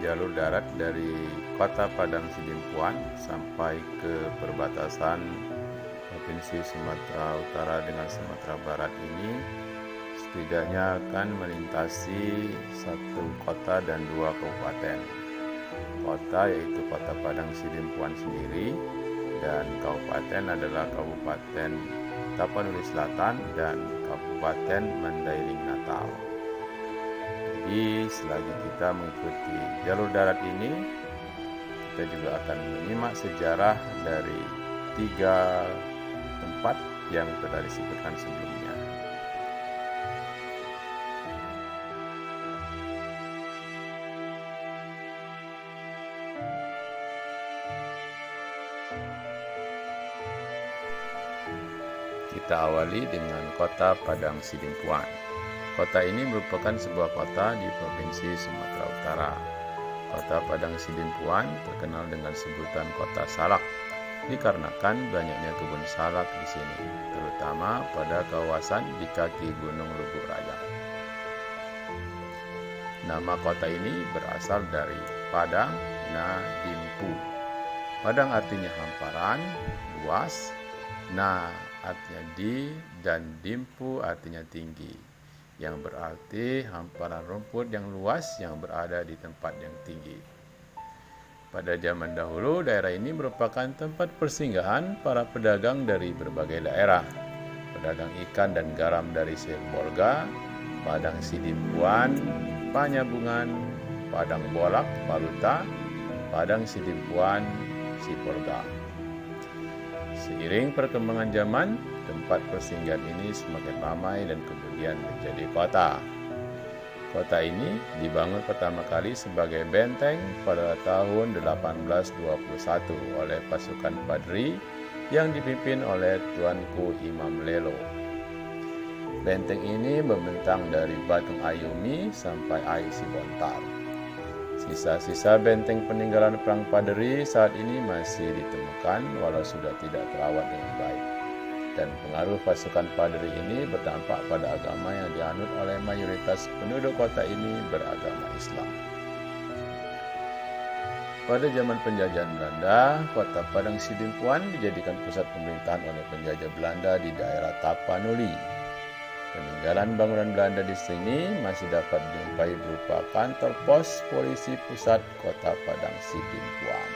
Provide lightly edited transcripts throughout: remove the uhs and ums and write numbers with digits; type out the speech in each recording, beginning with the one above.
jalur darat dari kota Padang Sidimpuan sampai ke perbatasan Provinsi Sumatera Utara dengan Sumatera Barat ini setidaknya akan melintasi satu kota dan dua kabupaten. Kota yaitu kota Padang Sidimpuan sendiri, dan kabupaten adalah Kabupaten Tapanuli Selatan dan Kabupaten Mandailing Natal. Jadi selagi kita mengikuti jalur darat ini, kita juga akan menyimak sejarah dari 3 tempat yang telah disebutkan sebelumnya. Kita awali dengan kota Padang Sidimpuan. Kota ini merupakan sebuah kota di Provinsi Sumatera Utara. Kota Padang Sidimpuan terkenal dengan sebutan Kota Salak, dikarenakan banyaknya kebun salak di sini, terutama pada kawasan di kaki Gunung Lubuk Raya. Nama kota ini berasal dari Padang Na Dimpu. Padang artinya hamparan, luas, Na artinya di, dan Dimpu artinya tinggi, yang berarti hamparan rumput yang luas yang berada di tempat yang tinggi. Pada zaman dahulu, daerah ini merupakan tempat persinggahan para pedagang dari berbagai daerah. Pedagang ikan dan garam dari Sibolga, Padang Sidimpuan, Panyabungan, Padang Bolak, Paluta, Padang Sidimpuan, Sibolga. Seiring perkembangan zaman, tempat persinggahan ini semakin ramai dan kemudian menjadi kota. Kota ini dibangun pertama kali sebagai benteng pada tahun 1821 oleh pasukan Padri yang dipimpin oleh Tuanku Imam Lelo. Benteng ini membentang dari Batung Ayumi sampai Ai Sibontar. Sisa-sisa benteng peninggalan perang Padri saat ini masih ditemukan walau sudah tidak terawat dengan baik. Dan pengaruh pasukan Padri ini berdampak pada agama yang dianut oleh mayoritas penduduk kota ini beragama Islam. Pada zaman penjajahan Belanda, kota Padang Sidimpuan dijadikan pusat pemerintahan oleh penjajah Belanda di daerah Tapanuli. Peninggalan bangunan Belanda di sini masih dapat dijumpai berupa kantor pos polisi pusat kota Padang Sidimpuan.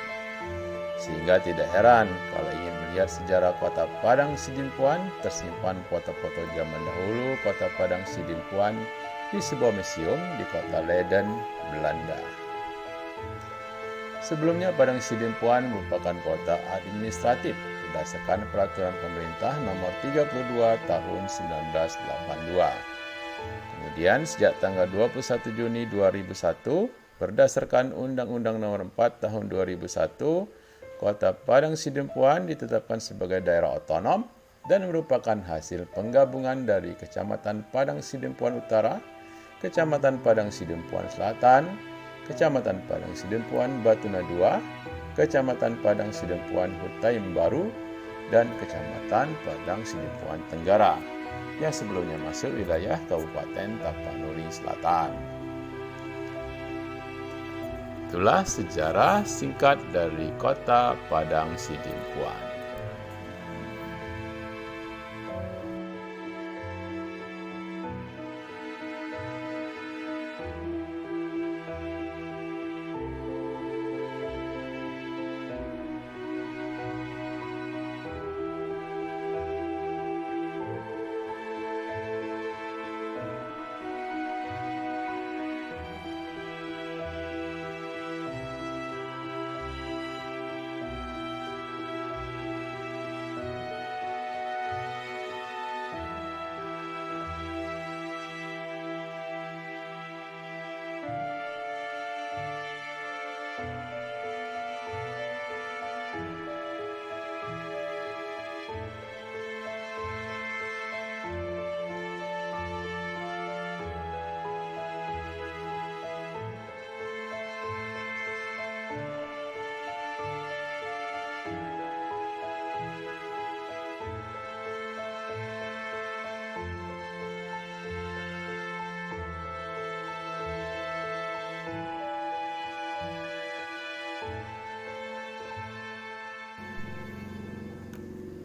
Sehingga tidak heran kalau ingin melihat sejarah kota Padang Sidimpuan, tersimpan foto-foto zaman dahulu kota Padang Sidimpuan di sebuah museum di kota Leiden, Belanda. Sebelumnya Padang Sidimpuan merupakan kota administratif berdasarkan peraturan pemerintah nomor 32 tahun 1982. Kemudian sejak tanggal 21 Juni 2001, berdasarkan Undang-Undang nomor 4 tahun 2001, Kota Padang Sidimpuan ditetapkan sebagai daerah otonom dan merupakan hasil penggabungan dari Kecamatan Padang Sidimpuan Utara, Kecamatan Padang Sidimpuan Selatan, Kecamatan Padang Sidimpuan Batuna II, Kecamatan Padang Sidimpuan Hutaim Baru, dan Kecamatan Padang Sidimpuan Tenggara, yang sebelumnya masuk wilayah Kabupaten Tapanuli Selatan. Itulah sejarah singkat dari kota Padang Sidimpuan.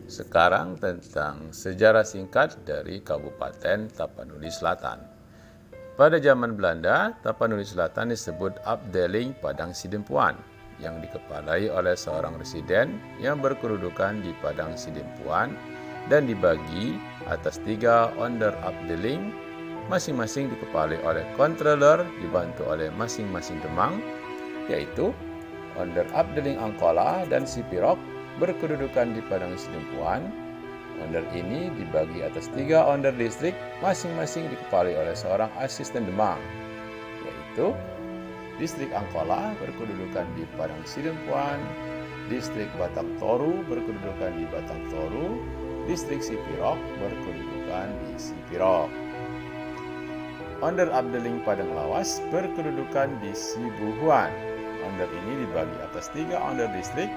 Sekarang tentang sejarah singkat dari Kabupaten Tapanuli Selatan. Pada zaman Belanda, Tapanuli Selatan disebut Afdeling Padang Sidempuan yang dikepalai oleh seorang residen yang berkedudukan di Padang Sidempuan dan dibagi atas 3 onder Afdeling, masing-masing dikepalai oleh controller dibantu oleh masing-masing demang, yaitu onder Afdeling Angkola dan Sipirok berkedudukan di Padang Sidempuan. Onder ini dibagi atas 3 onder distrik, masing-masing dikepalai oleh seorang asisten demang, yaitu distrik Angkola berkedudukan di Padang Sidempuan, distrik Batang Toru berkedudukan di Batang Toru, distrik Sipirok berkedudukan di Sipirok. Onder Afdeling Padang Lawas berkedudukan di Sibuhuan. Onder ini dibagi atas 3 onder distrik,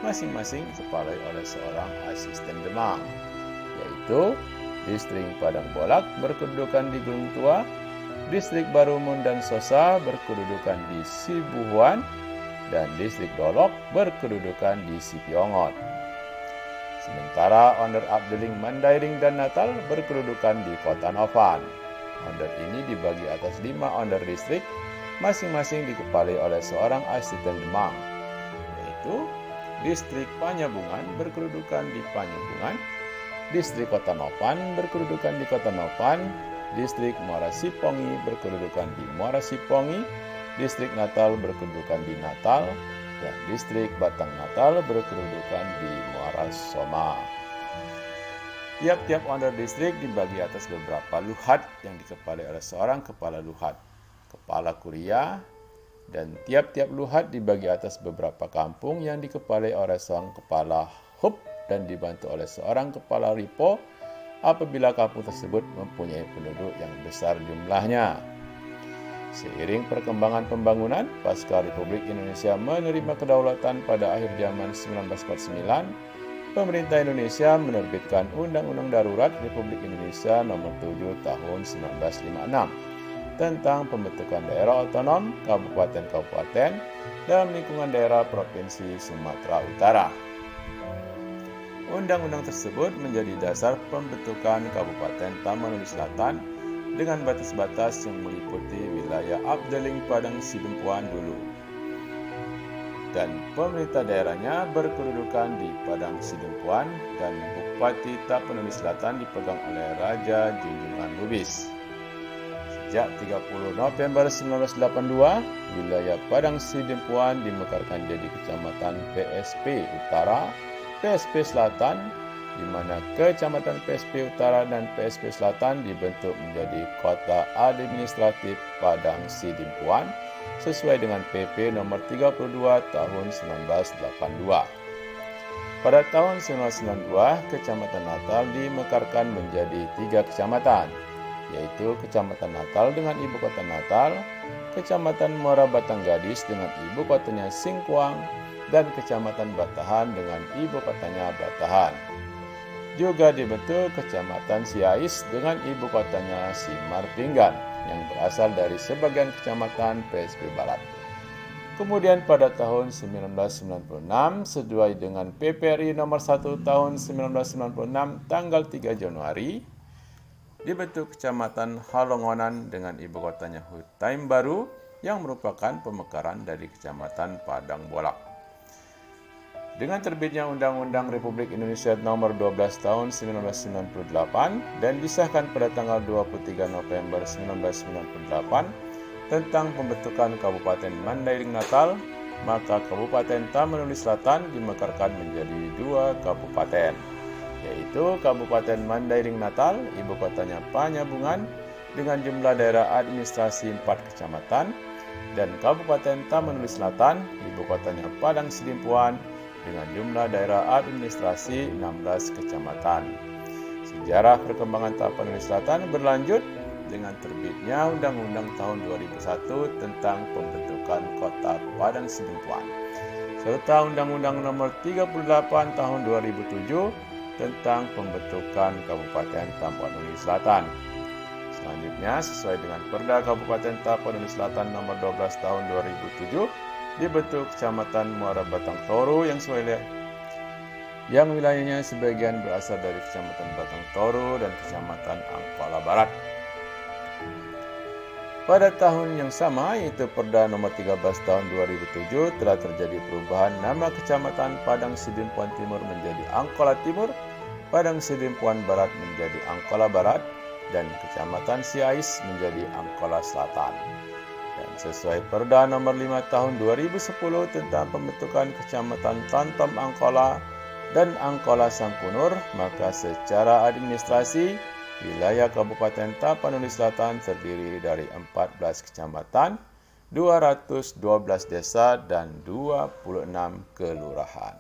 masing-masing dikepalai oleh seorang asisten demang, yaitu distrik Padang Bolak berkedudukan di Gunung Tua, distrik Barumun dan Sosa berkedudukan di Sibuhuan, dan distrik Dolok berkedudukan di Sipiongot. Sementara onder Afdeling Mandailing dan Natal berkedudukan di Kota Novan. Onder ini dibagi atas 5 onder distrik, masing-masing dikepalai oleh seorang asisten demang, yaitu distrik Panyabungan berkedudukan di Panyabungan, distrik Kota Novan berkedudukan di Kota Novan, distrik Muara Sipongi berkedudukan di Muara Sipongi, distrik Natal berkedudukan di Natal, dan distrik Batang Natal berkedudukan di Muara Soma. Tiap-tiap onder distrik dibagi atas beberapa luhat yang dikepalai oleh seorang kepala luhat, kepala kuria, dan tiap-tiap luhat dibagi atas beberapa kampung yang dikepalai oleh seorang kepala hub dan dibantu oleh seorang kepala ripo apabila kampung tersebut mempunyai penduduk yang besar jumlahnya. Seiring perkembangan pembangunan, pasca Republik Indonesia menerima kedaulatan pada akhir zaman 1949, pemerintah Indonesia menerbitkan Undang-Undang Darurat Republik Indonesia Nomor 7 Tahun 1956 tentang pembentukan daerah otonom kabupaten-kabupaten dalam lingkungan daerah Provinsi Sumatera Utara. Undang-undang tersebut menjadi dasar pembentukan Kabupaten Tapanuli Selatan dengan batas-batas yang meliputi wilayah Afdeling Padang Sidempuan dulu. Dan pemerintah daerahnya berkedudukan di Padang Sidempuan dan Bupati Tapanuli Selatan dipegang oleh Raja Junjungan Lubis. Sejak 30 November 1982, wilayah Padang Sidempuan dimekarkan jadi Kecamatan PSP Utara, PSP Selatan, di mana Kecamatan PSP Utara dan PSP Selatan dibentuk menjadi Kota Administratif Padang Sidempuan sesuai dengan PP nomor 32 tahun 1982. Pada tahun 1992, Kecamatan Natal dimekarkan menjadi 3 kecamatan, yaitu Kecamatan Natal dengan ibu kota Natal, Kecamatan Muara Batang Gadis dengan ibu kotanya Singkuang, dan Kecamatan Batahan dengan ibu kotanya Batahan. Juga dibentuk Kecamatan Siais dengan ibu kotanya Simarpinggan yang berasal dari sebagian kecamatan PSP Barat. Kemudian pada tahun 1996, sesuai dengan PPRI nomor 1 tahun 1996 tanggal 3 Januari, dibentuk Kecamatan Halongonan dengan ibu kotanya Hutaim Baru yang merupakan pemekaran dari Kecamatan Padang Bolak. Dengan terbitnya Undang-Undang Republik Indonesia Nomor 12 Tahun 1998 dan disahkan pada tanggal 23 November 1998 tentang pembentukan Kabupaten Mandailing Natal, maka Kabupaten Tapanuli Selatan dimekarkan menjadi 2 kabupaten, yaitu Kabupaten Mandailing Natal, ibu kotanya Panyabungan dengan jumlah daerah administrasi 4 kecamatan, dan Kabupaten Tapanuli Selatan, ibu kotanya Padang Sidempuan dengan jumlah daerah administrasi 16 kecamatan. Sejarah perkembangan Tapanuli Selatan berlanjut dengan terbitnya Undang-Undang tahun 2001 tentang pembentukan Kota Padang Sidempuan, serta Undang-Undang Nomor 38 tahun 2007 tentang pembentukan Kabupaten Tapanuli Selatan. Selanjutnya, sesuai dengan Perda Kabupaten Tapanuli Selatan Nomor 12 tahun 2007, dibentuk Kecamatan Muara Batang Toru yang sesuai yang wilayahnya sebagian berasal dari Kecamatan Batang Toru dan Kecamatan Angkola Barat. Pada tahun yang sama, yaitu Perda nomor 13 tahun 2007, telah terjadi perubahan nama Kecamatan Padang Sidimpuan Timur menjadi Angkola Timur, Padang Sidimpuan Barat menjadi Angkola Barat, dan Kecamatan Siais menjadi Angkola Selatan. Dan sesuai Perda nomor 5 tahun 2010 tentang pembentukan Kecamatan Tantom Angkola dan Angkola Sangkunur, maka secara administrasi, wilayah Kabupaten Tapanuli Selatan terdiri dari 14 kecamatan, 212 desa, dan 26 kelurahan.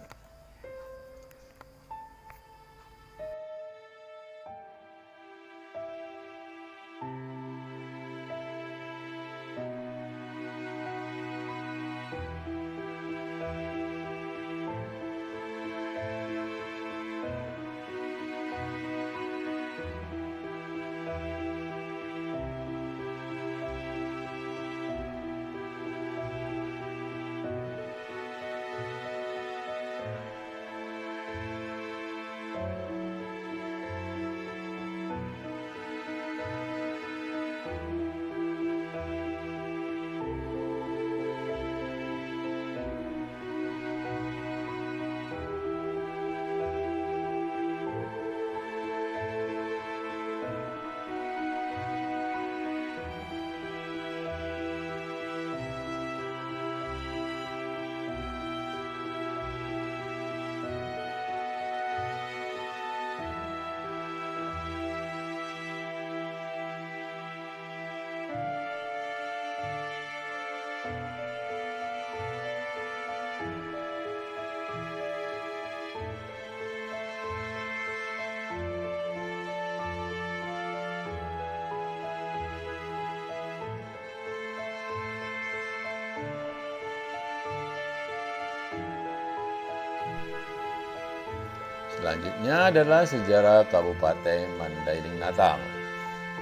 Selanjutnya adalah sejarah Kabupaten Mandailing Natal.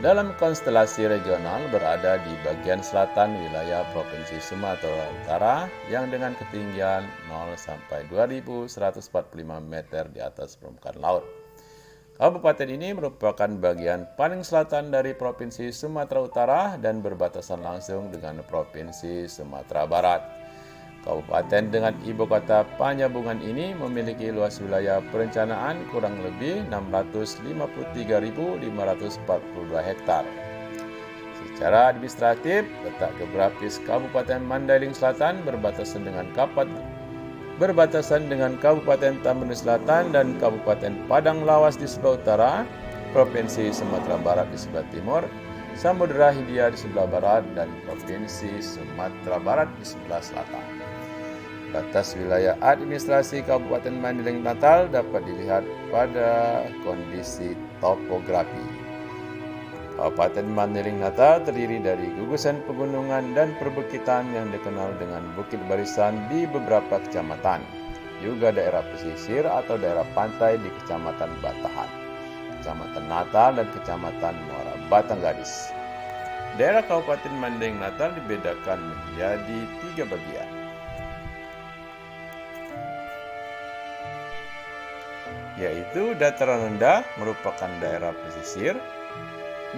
Dalam konstelasi regional berada di bagian selatan wilayah Provinsi Sumatera Utara yang dengan ketinggian 0 sampai 2145 meter di atas permukaan laut. Kabupaten ini merupakan bagian paling selatan dari Provinsi Sumatera Utara dan berbatasan langsung dengan Provinsi Sumatera Barat. Kabupaten dengan ibu kota Panjabungan ini memiliki luas wilayah perencanaan kurang lebih 653.542 hektar. Secara administratif, letak geografis Kabupaten Mandailing Selatan berbatasan dengan Kabupaten Tapanuli Selatan dan Kabupaten Padang Lawas di sebelah utara, Provinsi Sumatera Barat di sebelah timur, Samudera Hindia di sebelah barat, dan Provinsi Sumatera Barat di sebelah selatan. Batas wilayah administrasi Kabupaten Mandailing Natal dapat dilihat pada kondisi topografi. Kabupaten Mandailing Natal terdiri dari gugusan pegunungan dan perbukitan yang dikenal dengan bukit barisan di beberapa kecamatan, juga daerah pesisir atau daerah pantai di Kecamatan Batahan, Kecamatan Natal, dan Kecamatan Muara Batanggadis. Daerah Kabupaten Mandailing Natal dibedakan menjadi 3 bagian, yaitu dataran rendah merupakan daerah pesisir,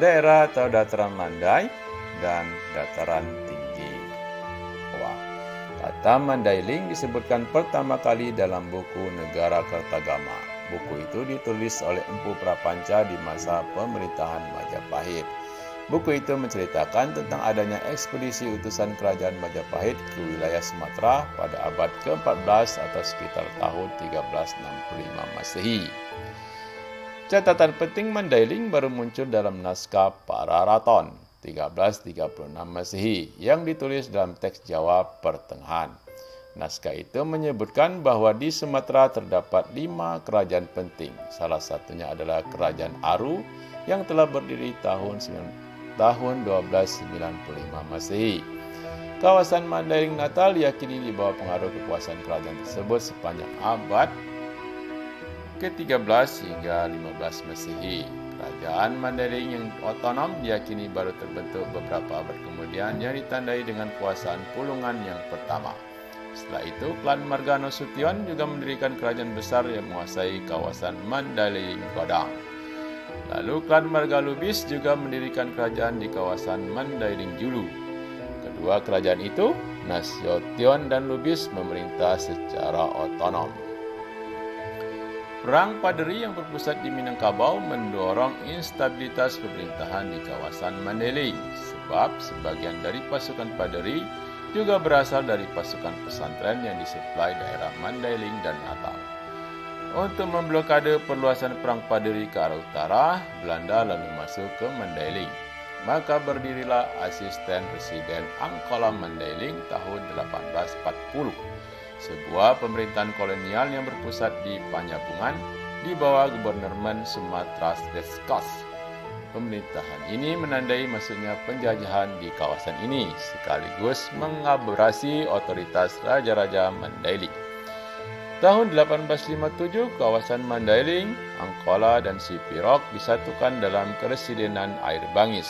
daerah atau dataran landai, dan dataran tinggi. Kata Mandailing disebutkan pertama kali dalam buku Negara Kertagama. Buku itu ditulis oleh Empu Prapanca di masa pemerintahan Majapahit. Buku itu menceritakan tentang adanya ekspedisi utusan kerajaan Majapahit ke wilayah Sumatera pada abad ke-14 atau sekitar tahun 1365 Masehi. Catatan penting Mandailing baru muncul dalam naskah Pararaton 1336 Masehi yang ditulis dalam teks Jawa Pertengahan. Naskah itu menyebutkan bahwa di Sumatera terdapat 5 kerajaan penting. Salah satunya adalah Kerajaan Aru yang telah berdiri tahun 1295 Masehi. Kawasan Mandailing Natal diyakini di bawah pengaruh kekuasaan kerajaan tersebut sepanjang abad ke-13 hingga 15 Masehi. Kerajaan Mandailing yang otonom diyakini baru terbentuk beberapa abad kemudian yang ditandai dengan kuasaan Pulungan yang pertama. Setelah itu, klan Marga Nasution juga mendirikan kerajaan besar yang menguasai kawasan Mandailing Godang. Lalu klan Marga Lubis juga mendirikan kerajaan di kawasan Mandailing Julu. Kedua kerajaan itu, Nasution dan Lubis, memerintah secara otonom. Perang Paderi yang berpusat di Minangkabau mendorong instabilitas pemerintahan di kawasan Mandailing, sebab sebagian dari pasukan Paderi juga berasal dari pasukan pesantren yang disuplai daerah Mandailing dan Natal. Untuk memblokade perluasan perang Paderi ke arah utara, Belanda lalu masuk ke Mandailing. Maka berdirilah Asisten Residen Angkola Mandailing tahun 1840. Sebuah pemerintahan kolonial yang berpusat di Panjabungan di bawah Gubernurmen Sumatera Selatan. Pemerintahan ini menandai masuknya penjajahan di kawasan ini sekaligus mengabrasi otoritas Raja-Raja Mandailing. Tahun 1857, kawasan Mandailing, Angkola, dan Sipirok disatukan dalam Keresidenan Air Bangis.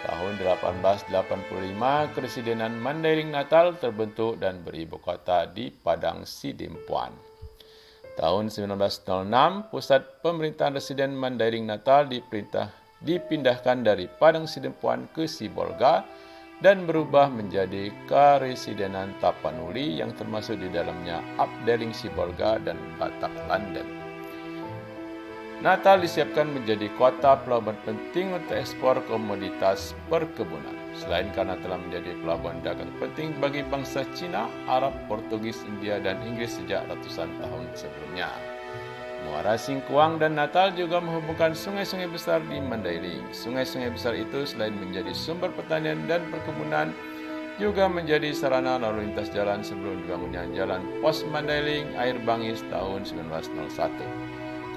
Tahun 1885, Keresidenan Mandailing Natal terbentuk dan beribu kota di Padang Sidimpuan. Tahun 1906, pusat pemerintahan Residen Mandailing Natal dipindahkan dari Padang Sidimpuan ke Sibolga dan berubah menjadi Karesidenan Tapanuli yang termasuk di dalamnya Abdeling Sibolga dan Batak London. Natal disiapkan menjadi kota pelabuhan penting untuk ekspor komoditas perkebunan. Selain karena telah menjadi pelabuhan dagang penting bagi bangsa Cina, Arab, Portugis, India, dan Inggris sejak ratusan tahun sebelumnya. Muara Singkuang dan Natal juga menghubungkan sungai-sungai besar di Mandailing. Sungai-sungai besar itu selain menjadi sumber pertanian dan perkebunan, juga menjadi sarana lalu lintas jalan sebelum dibangunnya Jalan Pos Mandailing Air Bangis tahun 1901.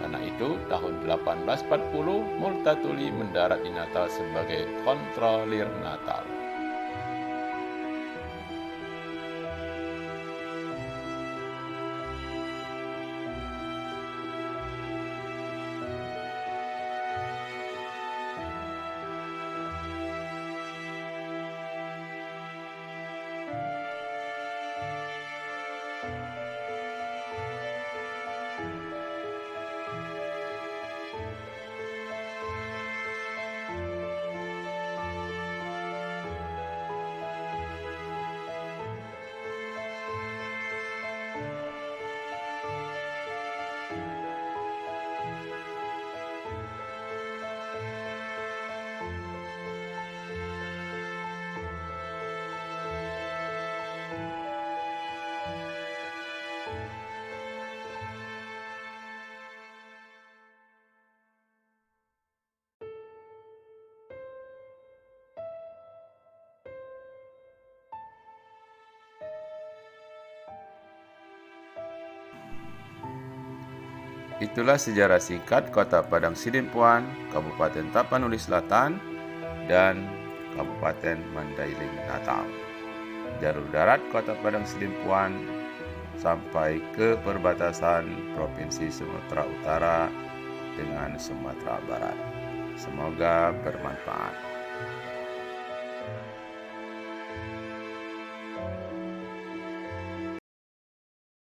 Karena itu, tahun 1840, Multatuli mendarat di Natal sebagai kontrolir Natal. Itulah sejarah singkat Kota Padang Sidimpuan, Kabupaten Tapanuli Selatan, dan Kabupaten Mandailing Natal. Jalur darat Kota Padang Sidimpuan sampai ke perbatasan Provinsi Sumatera Utara dengan Sumatera Barat. Semoga bermanfaat.